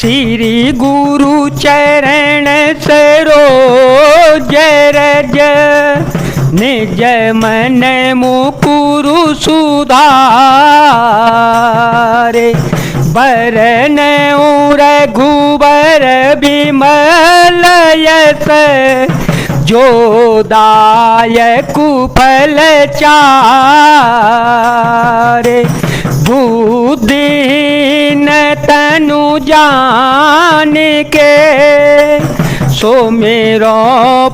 श्री गुरु चरण सरोज रज निज मन मुकुरु सुधारे बरन रघुबर बिमल यस जो दायकु फल चारे बुद्धिहीन तनु जान के सो मेरो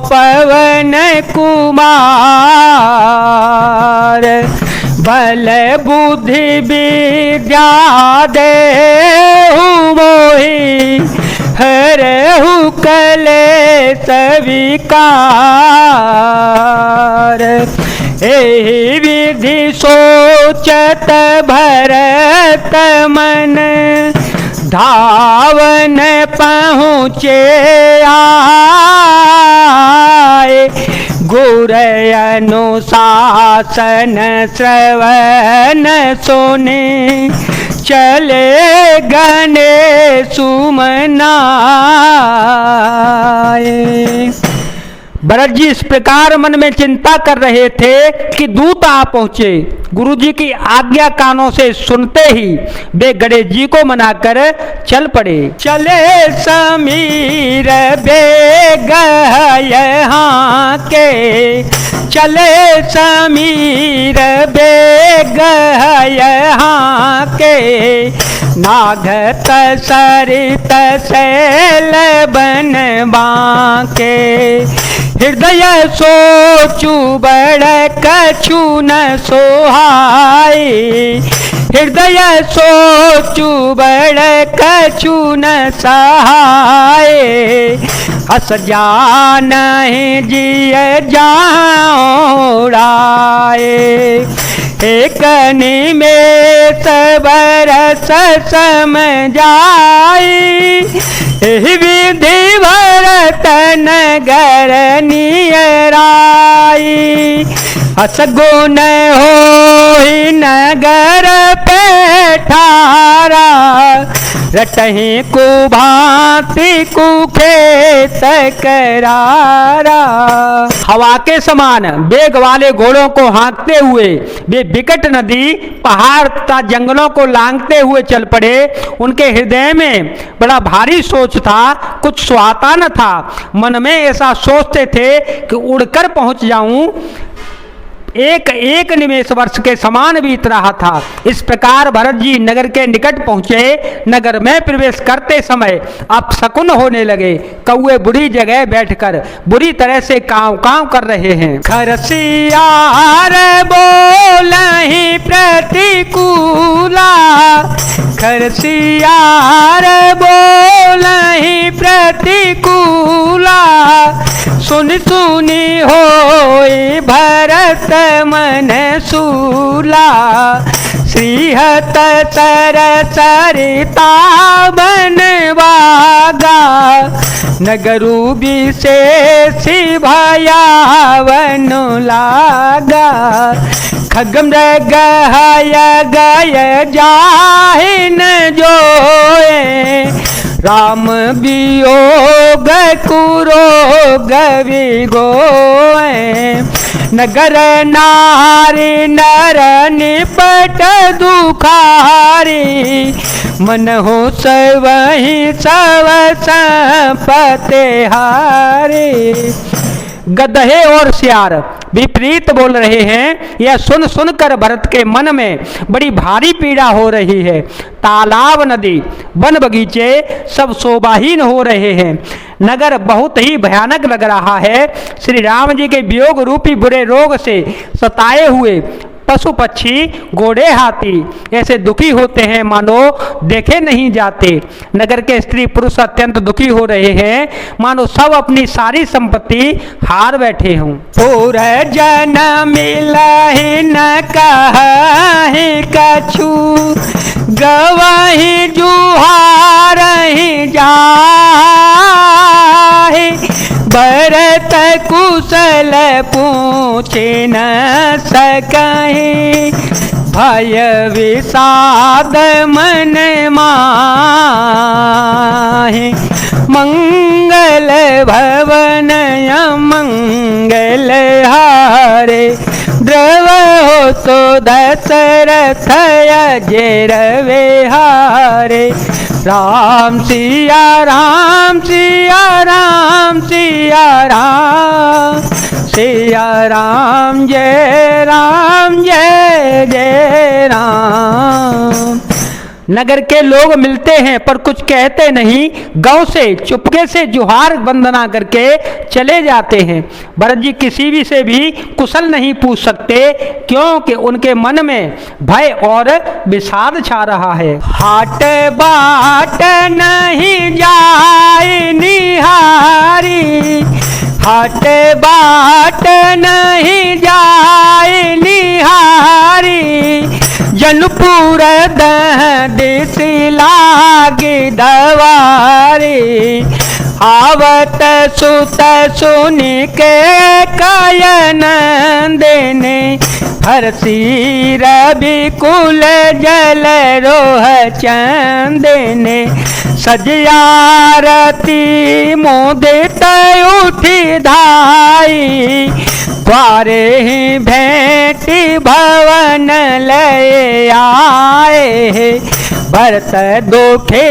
पवन कुमार बल बुद्धि विद्या देहु मोहि हरहु कलेश विकार एहि विधि सोचत भरत मन धावन पहुँचे आए गुर अनुशासन श्रवण सुने चले गणे सुमनाए। भरत जी इस प्रकार मन में चिंता कर रहे थे कि दूत आ पहुंचे। गुरु जी की आज्ञा कानों से सुनते ही वे गणेश जी को मनाकर चल पड़े। चले समीर बेग यहाँ के चले समीर बेग यहाँ के नागत सरित शैल बन बांके हृदय सोचू बड़ कछु न सोहाई हृदय सोचू बड़ कछु न सहाय हस जानहि जिय जाऊड़ाए एक निमेष बरस समझाई विधि भरत नगर नियराई हस गुण होहि नगर पेठारा रटहि कुभांति कुखेत करारा। हवा के समान वेग वाले घोड़ों को हाँकते हुए वे विकट नदी पहाड़ तथा जंगलों को लांघते हुए चल पड़े। उनके हृदय में बड़ा भारी सोच था, कुछ सुहाता न था। मन में ऐसा सोचते थे कि उड़कर पहुंच जाऊं। एक एक निमेष वर्ष के समान बीत रहा था। इस प्रकार भरत जी नगर के निकट पहुंचे। नगर में प्रवेश करते समय अपशकुन होने लगे। कौए बुरी जगह बैठकर बुरी तरह से काव काव कर रहे हैं। खरसियार बोलहि प्रतिकूला खरसियार बोलहि प्रतिकूला सुन सुनी होई भरत मन सूला श्रीहत तर सरिता बनवागा नगरु विशेष भयावन लागा खगम गय गय जाहिन जोए राम वियोग कुरोग विगोए नगर नारी नर निपट दुखारी मन हो सवहि सब संपत्ति हारी। गदहे और सियार विपरीत बोल रहे हैं। यह सुन सुनकर भरत के मन में बड़ी भारी पीड़ा हो रही है। तालाब नदी वन बगीचे सब शोभाहीन हो रहे हैं। नगर बहुत ही भयानक लग रहा है। श्री राम जी के वियोग रूपी बुरे रोग से सताए हुए पशु पक्षी घोड़े हाथी ऐसे दुखी होते हैं मानो देखे नहीं जाते। नगर के स्त्री पुरुष अत्यंत दुखी हो रहे हैं मानो सब अपनी सारी संपत्ति हार बैठे हों। पूर जन मिलहि न कहहि कछु गवहि जुहारहि जाहि भरत कुशल पूछे न सकहि भय विषाद मन मा माहे, मंगल भवन मंगल हारे, द्रव हो तो दशरथ अजेर विहारे। राम सिया राम सिया राम सिया राम, सिया राम जय जय राम। नगर के लोग मिलते हैं पर कुछ कहते नहीं, गांव से चुपके से जुहार वंदना करके चले जाते हैं। भरत जी किसी भी से भी कुशल नहीं पूछ सकते, क्योंकि उनके मन में भय और विषाद छा रहा है। हाट बाट नहीं जाए निहारी, हाट बाट नहीं जाए निहारी, जनपुर देश लागे दवारी। आवत सुत सुन के कायन देने, हरसी रवि कुल जल रोह चंदने। सजयारती मोदित उठी धाई, द्वारे ही भेंटी भवन ले आए। भरत दुखे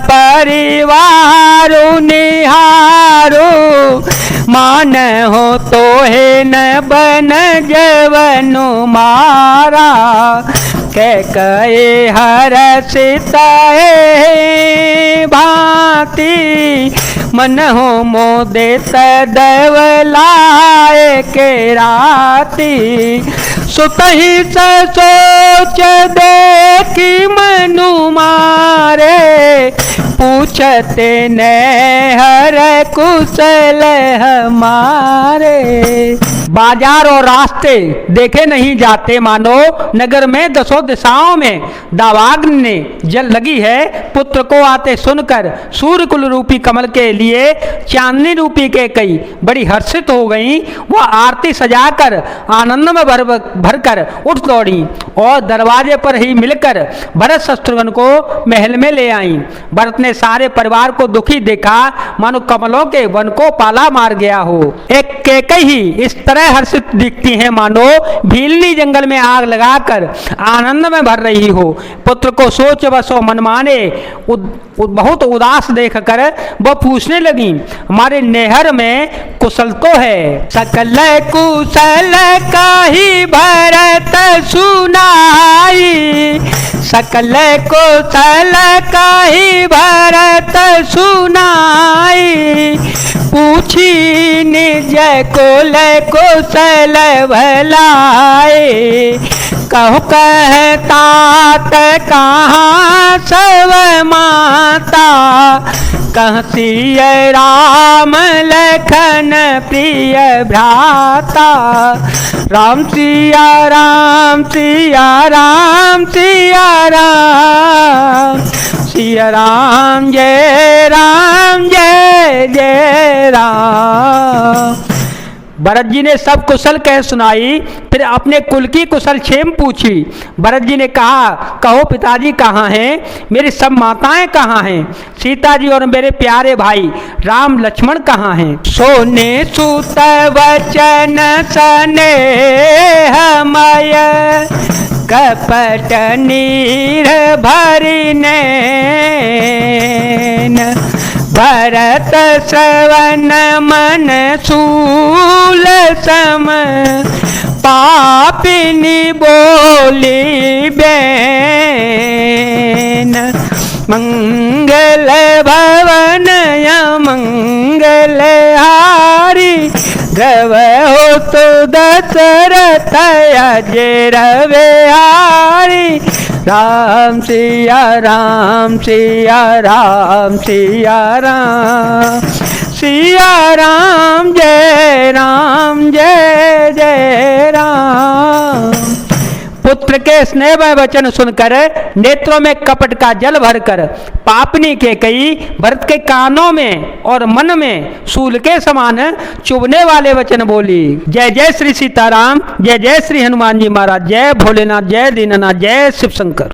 परिवार निहारो, मान हो तो है न बन जवनु मारा। कहे हर्षिता भांति, मन हो मोदित दवलाए के राती। सुतहि सोच देखी मनु मारे, पूछते ने हर कुशल हमारे। बाजार और रास्ते देखे नहीं जाते, मानो नगर में दसों दिशाओं में दावाग्नि ने जल लगी है। पुत्र को आते सुनकर सूर्य कुल रूपी कमल के लिए चांदनी रूपी के कई बड़ी हर्षित हो गई। वह आरती सजाकर आनंद में भरकर उठ दौड़ी और दरवाजे पर ही मिलकर भरत शत्रुघ्न को महल में ले आई। भरत ने सारे परिवार को दुखी देखा, मानो कमलों के वन को पाला मार गया हो। एक कैकई इस तरह हर्षित दिखती हैं मानो भीलनी जंगल में आग लगाकर आनंद में भर रही हो। पुत्र को सोच बसो मन माने बहुत उदास देखकर वह पूछने लगी, हमारे नेहर में कुशल तो है? सकल कुशल काही भरत सुनाई, सकल कुशल काही भरत सुनाई। पूछी निज कुल कुशल भलाए, कहु कहतात कहाँ सब माता। कहसिय राम लखन प्रिय भ्राता। राम सिया राम सिया राम सिया राम, सिया राम जय जय राम। भरत जी ने सब कुशल कह सुनाई, फिर अपने कुल की कुशल क्षेम पूछी। भरत जी ने कहा, कहो पिताजी कहाँ हैं? मेरी सब माताएं कहाँ हैं? सीता जी और मेरे प्यारे भाई राम लक्ष्मण कहाँ हैं? सोने सुत वचन स्नेहमय, कपट नीर भरी नैन। भरत श्रवण मन शूल सम, पापिनी बोली बैन। मंगल भवन मंगल हारी, द्रव हो तो दशरथ अजेर विहारी। राम सिया राम सिया राम सिया राम, सिया राम जय जय राम। पुत्र के स्नेह वचन सुनकर नेत्रों में कपट का जल भरकर पापनी के कई भरत के कानों में और मन में शूल के समान चुभने वाले वचन बोली। जय जय श्री सीताराम, जय जय श्री हनुमान जी महाराज, जय भोलेनाथ, जय दीननाथ, जय शिव शंकर।